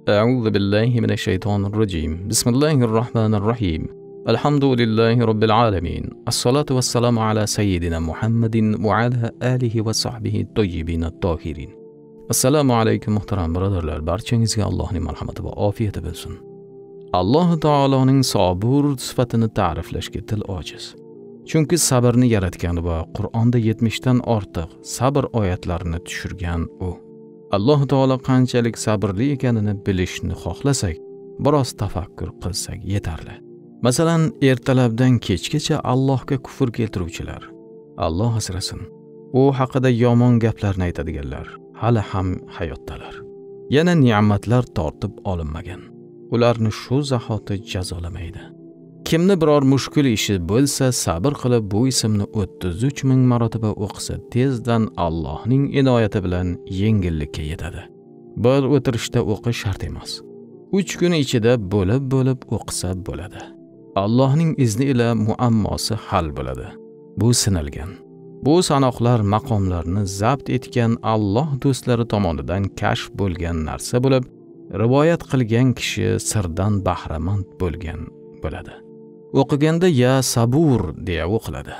أعوذ بالله من الشيطان الرجيم. بسم الله الرحمن الرحيم. الحمد لله رب العالمين. الصلاة والسلام على سيدنا محمد وعلى آله وصحبه الطيبين الطاهرين. Assalomu alaykum muhtaram birodarlar, barchangizga Allohning marhamati va ofiyati bo'lsin. Alloh taoloning sabur sifatini ta'riflashga til ojiz. Chunki sabrni yaratgan va Qur'onda 70 dan ortiq sabr oyatlarini tushirgan u. Alloh taolo qanchalik sabrli ekanini bilishni xohlasak, biroz tafakkur qilsak yetarli. Masalan, ertalabdan kechgacha Allohga kufr keltiruvchilar, Alloh asrasin, u haqida yomon gaplarni aytadiganlar hali ham hayotdalar. Yana ne'matlar tortib olinmagan. Ularni shu zahoti jazolamaydi. Kimni biror mushkul ishi bo'lsa, sabr qilib bu ismni 33 ming marotaba o'qisa, tezdan Allohning inoyati bilan yengillikka yetadi. Bir o'tirishda o'qish shart emas. 3 kun ichida bo'lib o'qisa bo'ladi. Allohning izni ila muammosi hal bo'ladi. Bu sinalgan. Bu sanoqlar maqomlarni zabt etgan Alloh do'stlari tomonidan kashf bo'lgan narsa bo'lib, rivoyat qilgan kishi sirdan bahramand bo'lgan bo'ladi. O'qiganda ya sabur deya o'qiladi.